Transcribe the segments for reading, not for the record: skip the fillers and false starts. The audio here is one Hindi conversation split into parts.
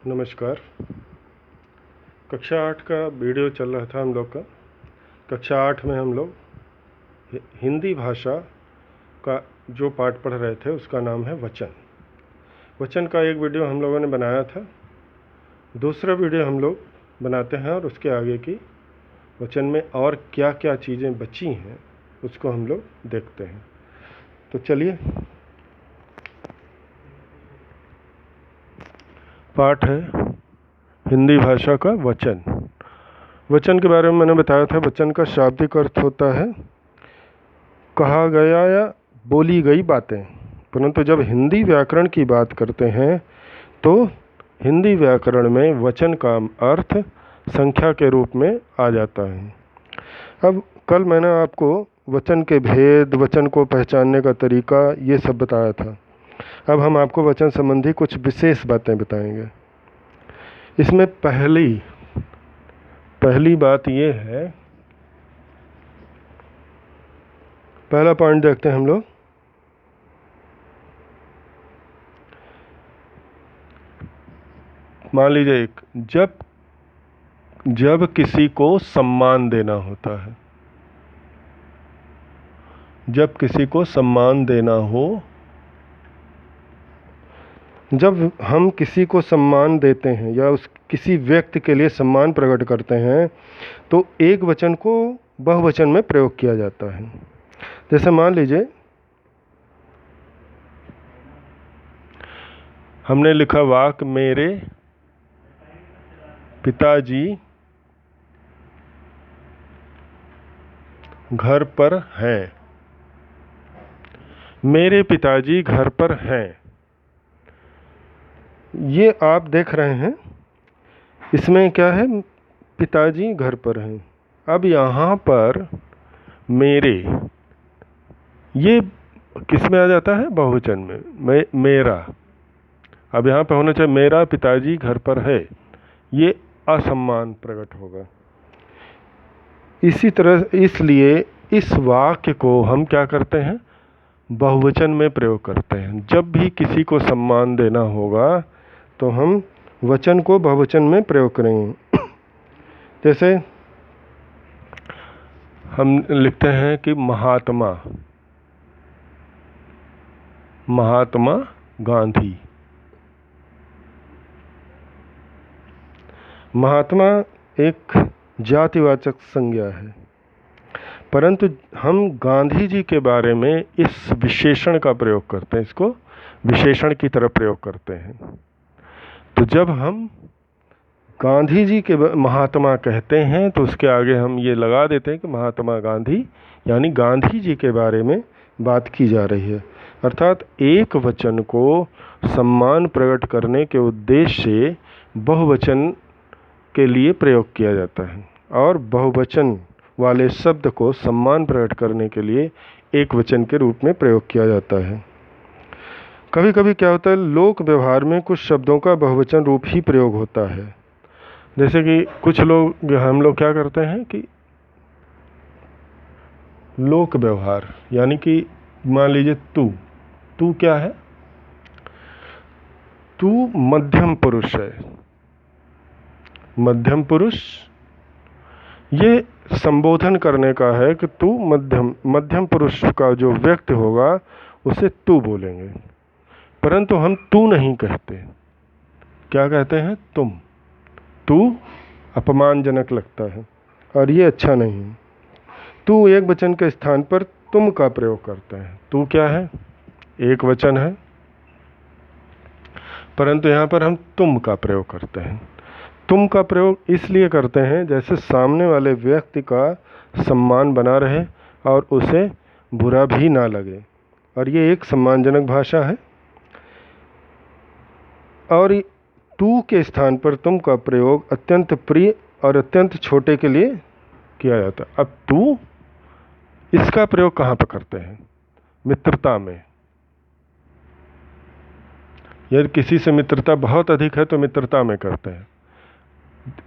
नमस्कार। कक्षा 8 का वीडियो चल रहा था हम लोग का। कक्षा 8 में हम लोग हिंदी भाषा का जो पाठ पढ़ रहे थे उसका नाम है वचन। वचन का एक वीडियो हम लोगों ने बनाया था। दूसरा वीडियो हम लोग बनाते हैं और उसके आगे की वचन में और क्या क्या चीज़ें बची हैं उसको हम लोग देखते हैं। तो चलिए, पाठ है हिंदी भाषा का वचन। वचन के बारे में मैंने बताया था। वचन का शाब्दिक अर्थ होता है कहा गया या बोली गई बातें। परंतु जब हिंदी व्याकरण की बात करते हैं तो हिंदी व्याकरण में वचन का अर्थ संख्या के रूप में आ जाता है। अब कल मैंने आपको वचन के भेद, वचन को पहचानने का तरीका, ये सब बताया था। अब हम आपको वचन संबंधी कुछ विशेष बातें बताएंगे। इसमें पहली बात ये है, पहला पॉइंट देखते हैं हम लोग। मान लीजिए जब किसी को सम्मान देना होता है, जब किसी को सम्मान देना हो, जब हम किसी को सम्मान देते हैं या किसी व्यक्ति के लिए सम्मान प्रकट करते हैं तो एक वचन को बहुवचन में प्रयोग किया जाता है। जैसे मान लीजिए हमने लिखा वाक्य मेरे पिताजी घर पर हैं। मेरे पिताजी घर पर हैं, ये आप देख रहे हैं। इसमें क्या है, पिताजी घर पर हैं। अब यहाँ पर मेरे, ये किस में आ जाता है, बहुवचन में। मेरा, अब यहाँ पर होना चाहिए मेरा पिताजी घर पर है, ये असम्मान प्रकट होगा। इसी तरह, इसलिए इस वाक्य को हम क्या करते हैं, बहुवचन में प्रयोग करते हैं। जब भी किसी को सम्मान देना होगा तो हम वचन को बहुवचन में प्रयोग करेंगे। जैसे हम लिखते हैं कि महात्मा गांधी। महात्मा एक जातिवाचक संज्ञा है, परंतु हम गांधी जी के बारे में इस विशेषण का प्रयोग करते हैं, इसको विशेषण की तरह प्रयोग करते हैं। तो जब हम गांधी जी के महात्मा कहते हैं तो उसके आगे हम ये लगा देते हैं कि महात्मा गांधी, यानी गांधी जी के बारे में बात की जा रही है। अर्थात एक वचन को सम्मान प्रकट करने के उद्देश्य से बहुवचन के लिए प्रयोग किया जाता है और बहुवचन वाले शब्द को सम्मान प्रकट करने के लिए एक वचन के रूप में प्रयोग किया जाता है। कभी कभी क्या होता है, लोक व्यवहार में कुछ शब्दों का बहुवचन रूप ही प्रयोग होता है। जैसे कि कुछ लोग, हम लोग क्या करते हैं कि लोक व्यवहार, यानी कि मान लीजिए तू क्या है, तू मध्यम पुरुष है। मध्यम पुरुष ये संबोधन करने का है कि तू मध्यम पुरुष का जो व्यक्ति होगा उसे तू बोलेंगे, परंतु हम तू नहीं कहते। क्या कहते हैं, तुम। तू अपमानजनक लगता है और ये अच्छा नहीं है। तू एक वचन के स्थान पर तुम का प्रयोग करते हैं। तू क्या है, एक वचन है, परंतु यहाँ पर हम तुम का प्रयोग करते हैं। तुम का प्रयोग इसलिए करते हैं जैसे सामने वाले व्यक्ति का सम्मान बना रहे और उसे बुरा भी ना लगे, और ये एक सम्मानजनक भाषा है। और तू के स्थान पर तुम का प्रयोग अत्यंत प्रिय और अत्यंत छोटे के लिए किया जाता है। अब तू, इसका प्रयोग कहाँ पर करते हैं, मित्रता में। यदि किसी से मित्रता बहुत अधिक है तो मित्रता में करते हैं।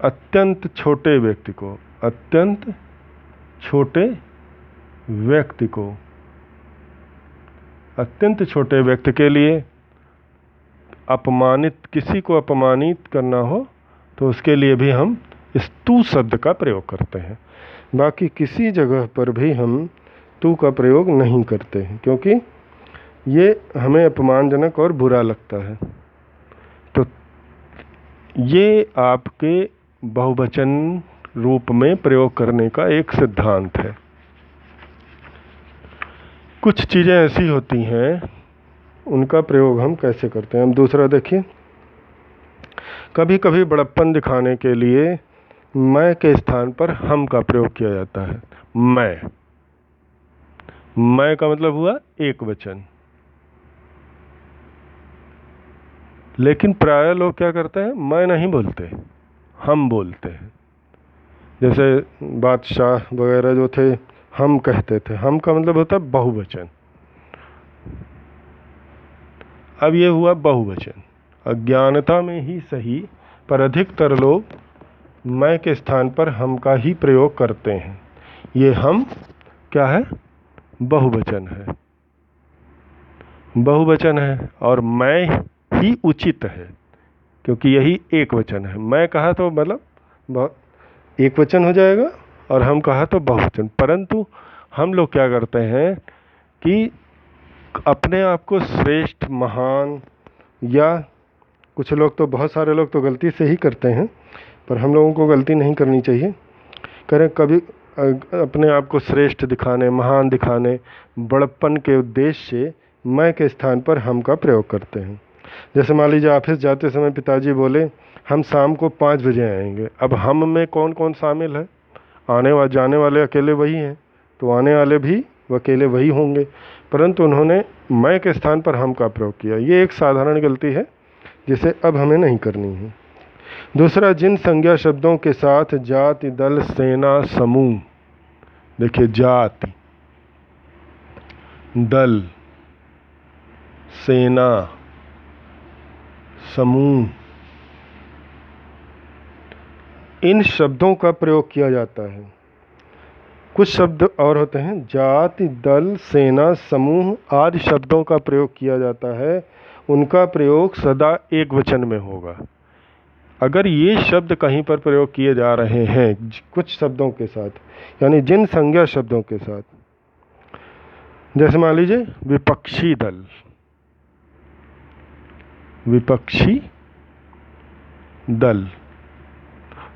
अत्यंत छोटे व्यक्ति को, अत्यंत छोटे व्यक्ति को, अत्यंत छोटे व्यक्ति के लिए अपमानित, किसी को अपमानित करना हो तो उसके लिए भी हम इस तू शब्द का प्रयोग करते हैं। बाकी किसी जगह पर भी हम तू का प्रयोग नहीं करते हैं, क्योंकि ये हमें अपमानजनक और बुरा लगता है। तो ये आपके बहुवचन रूप में प्रयोग करने का एक सिद्धांत है। कुछ चीज़ें ऐसी होती हैं, उनका प्रयोग हम कैसे करते हैं। हम दूसरा देखिए, कभी कभी बड़प्पन दिखाने के लिए मैं के स्थान पर हम का प्रयोग किया जाता है। मैं का मतलब हुआ एक वचन, लेकिन प्राय लोग क्या करते हैं, मैं नहीं बोलते, हम बोलते हैं। जैसे बादशाह वगैरह जो थे, हम कहते थे। हम का मतलब होता है बहुवचन। अब ये हुआ बहुवचन, अज्ञानता में ही सही, पर अधिकतर लोग मैं के स्थान पर हम का ही प्रयोग करते हैं। ये हम क्या है, बहुवचन है, बहुवचन है, और मैं ही उचित है, क्योंकि यही एक वचन है। मैं कहा तो मतलब एक वचन हो जाएगा, और हम कहा तो बहुवचन। परंतु हम लोग क्या करते हैं कि अपने आप को श्रेष्ठ, महान, या कुछ लोग तो, बहुत सारे लोग तो गलती से ही करते हैं, पर हम लोगों को गलती नहीं करनी चाहिए। करें कभी अपने आप को श्रेष्ठ दिखाने, महान दिखाने, बड़प्पन के उद्देश्य से मैं के स्थान पर हम का प्रयोग करते हैं। जैसे मान लीजिए ऑफिस जाते समय पिताजी बोले हम शाम को 5 बजे आएंगे। अब हम में कौन कौन शामिल है, जाने वाले अकेले वही हैं, तो आने वाले भी अकेले वही होंगे, परंतु उन्होंने मैं के स्थान पर हम का प्रयोग किया। ये एक साधारण गलती है जिसे अब हमें नहीं करनी है। दूसरा, जिन संज्ञा शब्दों के साथ जाति, दल, सेना, समूह, देखिए जाति, दल, सेना, समूह, इन शब्दों का प्रयोग किया जाता है। कुछ शब्द और होते हैं, जाति, दल, सेना, समूह आदि शब्दों का प्रयोग किया जाता है, उनका प्रयोग सदा एक वचन में होगा। अगर ये शब्द कहीं पर प्रयोग किए जा रहे हैं कुछ शब्दों के साथ, यानी जिन संज्ञा शब्दों के साथ, जैसे मान लीजिए विपक्षी दल, विपक्षी दल।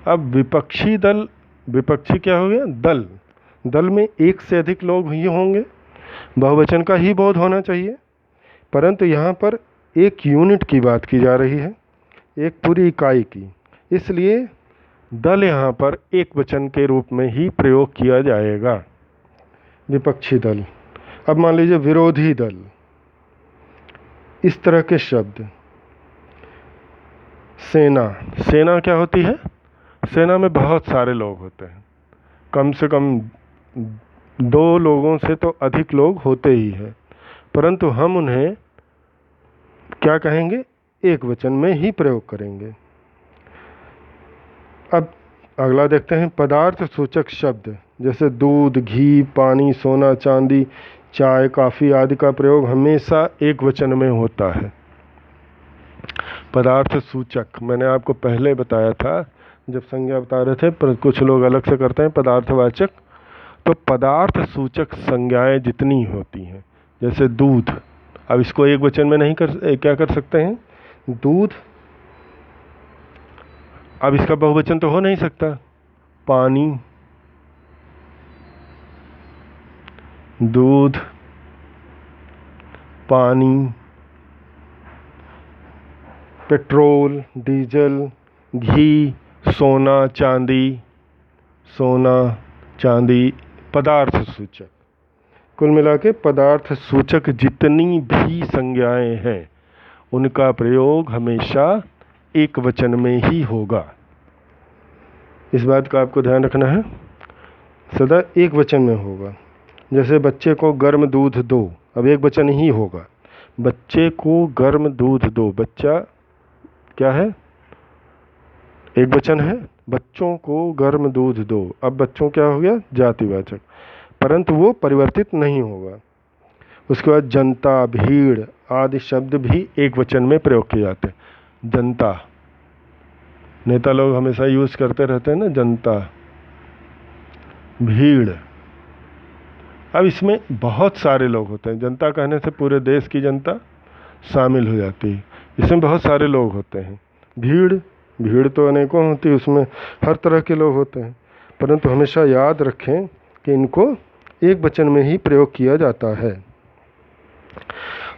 अब विपक्षी दल, विपक्षी क्या हो गया, दल। दल में एक से अधिक लोग ही होंगे, बहुवचन का ही बोध होना चाहिए, परंतु यहाँ पर एक यूनिट की बात की जा रही है, एक पूरी इकाई की, इसलिए दल यहाँ पर एक वचन के रूप में ही प्रयोग किया जाएगा, विपक्षी दल। अब मान लीजिए विरोधी दल, इस तरह के शब्द। सेना, सेना क्या होती है, सेना में बहुत सारे लोग होते हैं, कम से कम 2 लोगों से तो अधिक लोग होते ही हैं, परंतु हम उन्हें क्या कहेंगे, एक वचन में ही प्रयोग करेंगे। अब अगला देखते हैं, पदार्थ सूचक शब्द, जैसे दूध, घी, पानी, सोना, चांदी, चाय, कॉफ़ी आदि का प्रयोग हमेशा एक वचन में होता है। पदार्थ सूचक मैंने आपको पहले बताया था जब संज्ञा बता रहे थे, पर कुछ लोग अलग से करते हैं पदार्थवाचक। तो पदार्थ सूचक संज्ञाएं जितनी होती हैं, जैसे दूध, अब इसको एक वचन में नहीं क्या कर सकते हैं, दूध, अब इसका बहुवचन तो हो नहीं सकता। पानी, दूध, पानी, पेट्रोल, डीजल, घी, सोना, चांदी, सोना, चांदी, पदार्थ सूचक। कुल मिला के पदार्थ सूचक जितनी भी संज्ञाएं हैं उनका प्रयोग हमेशा एक वचन में ही होगा। इस बात का आपको ध्यान रखना है, सदा एक वचन में होगा। जैसे बच्चे को गर्म दूध दो, अब एक वचन ही होगा, बच्चे को गर्म दूध दो। बच्चा क्या है, एक वचन है, बच्चों को गर्म दूध दो। अब बच्चों क्या हो गया, जातिवाचक, परंतु वो परिवर्तित नहीं होगा। उसके बाद जनता, भीड़ आदि शब्द भी एक वचन में प्रयोग किए जाते हैं। जनता, नेता लोग हमेशा यूज करते रहते हैं ना, जनता। भीड़, अब इसमें बहुत सारे लोग होते हैं। जनता कहने से पूरे देश की जनता शामिल हो जाती है, इसमें बहुत सारे लोग होते हैं। भीड़, भीड़ तो अनेकों होती है, उसमें हर तरह के लोग होते हैं, परंतु हमेशा याद रखें कि इनको एक वचन में ही प्रयोग किया जाता है।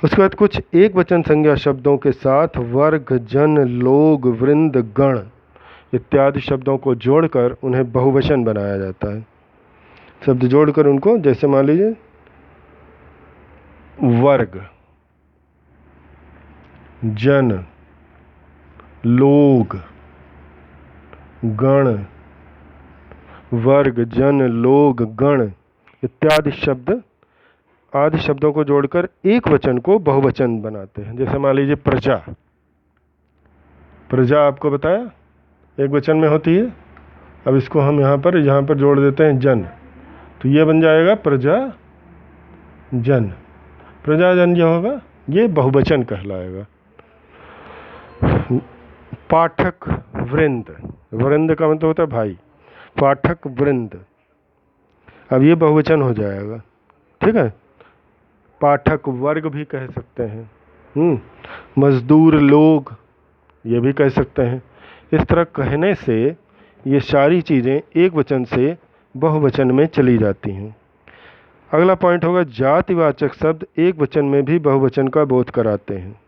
उसके बाद कुछ एक वचन संज्ञा शब्दों के साथ वर्ग, जन, लोग, वृंद, गण इत्यादि शब्दों को जोड़कर उन्हें बहुवचन बनाया जाता है। शब्द जोड़कर उनको, जैसे मान लीजिए वर्ग, जन, लोग, गण, वर्ग, जन, लोग, गण इत्यादि शब्द आदि शब्दों को जोड़कर एक वचन को बहुवचन बनाते हैं। जैसे मान लीजिए प्रजा, प्रजा आपको बताया एक वचन में होती है। अब इसको हम यहाँ पर जोड़ देते हैं जन, तो ये बन जाएगा प्रजा जन। प्रजा जन जो होगा ये बहुवचन कहलाएगा। पाठक वृंद, वृंद का मतलब होता है भाई, पाठक वृंद, अब ये बहुवचन हो जाएगा, ठीक है। पाठक वर्ग भी कह सकते हैं। मजदूर लोग ये भी कह सकते हैं। इस तरह कहने से ये सारी चीज़ें एक वचन से बहुवचन में चली जाती हैं। अगला पॉइंट होगा जातिवाचक शब्द एक वचन में भी बहुवचन का बोध कराते हैं।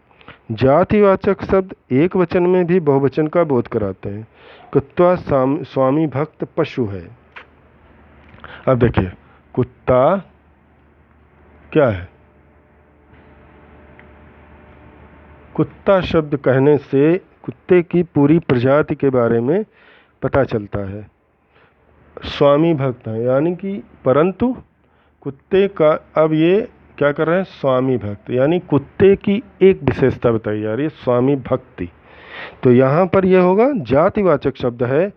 जातिवाचक शब्द एक वचन में भी बहुवचन का बोध कराते हैं। कुत्ता स्वामी भक्त पशु है। अब देखिए कुत्ता क्या है? कुत्ता शब्द कहने से कुत्ते की पूरी प्रजाति के बारे में पता चलता है। स्वामी भक्त है यानी कि, परंतु कुत्ते का, अब ये क्या कर रहे हैं? स्वामी भक्त, यानी कुत्ते की एक विशेषता बताई जा रही है, स्वामी भक्ति। तो यहाँ पर यह होगा जातिवाचक शब्द है,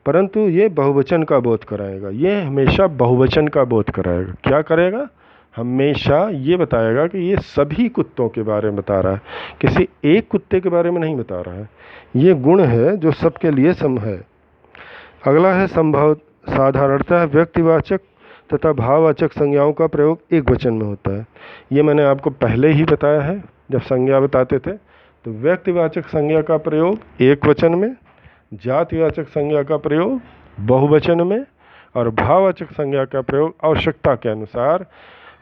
परंतु ये बहुवचन का बोध कराएगा। ये हमेशा बहुवचन का बोध कराएगा। क्या करेगा? हमेशा ये बताएगा कि ये सभी कुत्तों के बारे में बता रहा है, किसी एक कुत्ते के बारे में नहीं बता रहा है। ये गुण है जो सबके लिए सम है। अगला है संभव। साधारणतः व्यक्तिवाचक तथा भाववाचक संज्ञाओं का प्रयोग एक वचन में होता है। ये मैंने आपको पहले ही बताया है जब संज्ञा बताते थे। तो व्यक्तिवाचक संज्ञा का प्रयोग एक वचन में, जातिवाचक संज्ञा का प्रयोग बहुवचन में, और भाववाचक संज्ञा का प्रयोग आवश्यकता के अनुसार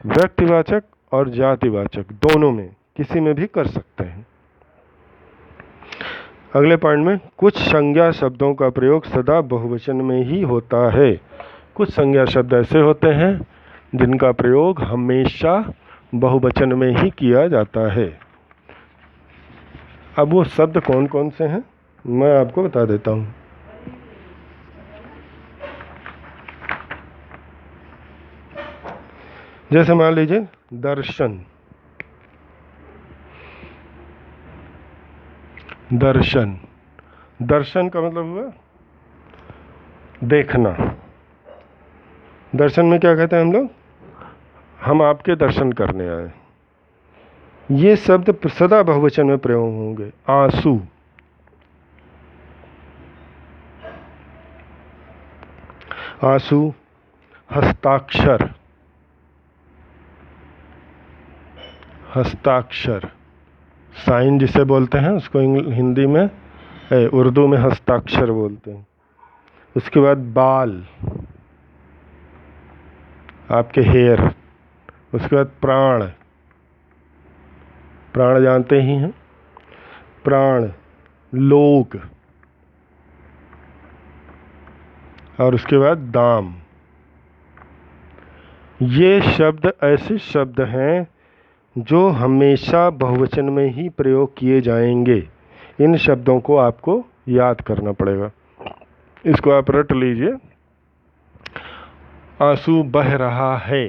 व्यक्तिवाचक और जातिवाचक दोनों में किसी में भी कर सकते हैं। अगले पॉइंट में कुछ संज्ञा शब्दों का प्रयोग सदा बहुवचन में ही होता है। कुछ संज्ञा शब्द ऐसे होते हैं जिनका प्रयोग हमेशा बहुवचन में ही किया जाता है। अब वो शब्द कौन कौन से हैं मैं आपको बता देता हूँ। जैसे मान लीजिए दर्शन, दर्शन, दर्शन का मतलब हुआ देखना। दर्शन में क्या कहते हैं हम लोग? हम आपके दर्शन करने आए। ये शब्द सदा बहुवचन में प्रयोग होंगे। आंसू, आंसू, हस्ताक्षर, हस्ताक्षर, साइन जिसे बोलते हैं उसको हिंदी में, उर्दू में हस्ताक्षर बोलते हैं। उसके बाद बाल, आपके हेयर। उसके बाद प्राण, प्राण जानते ही हैं, प्राण, लोग, और उसके बाद दाम। ये शब्द ऐसे शब्द हैं जो हमेशा बहुवचन में ही प्रयोग किए जाएंगे। इन शब्दों को आपको याद करना पड़ेगा। इसको आप रट लीजिए। आंसू बह रहा है,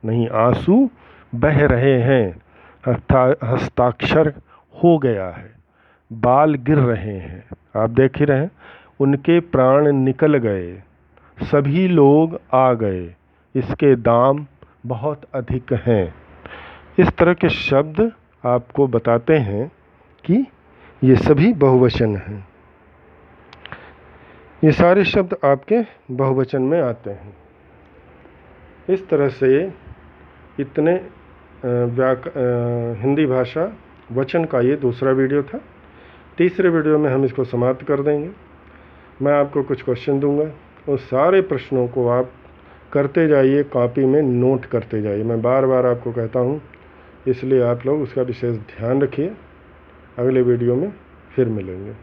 नहीं, आंसू बह रहे हैं। हस्ताक्षर हो गया है। बाल गिर रहे हैं, आप देख ही रहे हैं। उनके प्राण निकल गए। सभी लोग आ गए। इसके दाम बहुत अधिक हैं। इस तरह के शब्द आपको बताते हैं कि ये सभी बहुवचन हैं। ये सारे शब्द आपके बहुवचन में आते हैं। इस तरह से इतने हिंदी भाषा वचन का ये दूसरा वीडियो था। तीसरे वीडियो में हम इसको समाप्त कर देंगे। मैं आपको कुछ क्वेश्चन दूंगा, उस सारे प्रश्नों को आप करते जाइए, कॉपी में नोट करते जाइए। मैं बार बार आपको कहता हूँ, इसलिए आप लोग उसका विशेष ध्यान रखिए। अगले वीडियो में फिर मिलेंगे।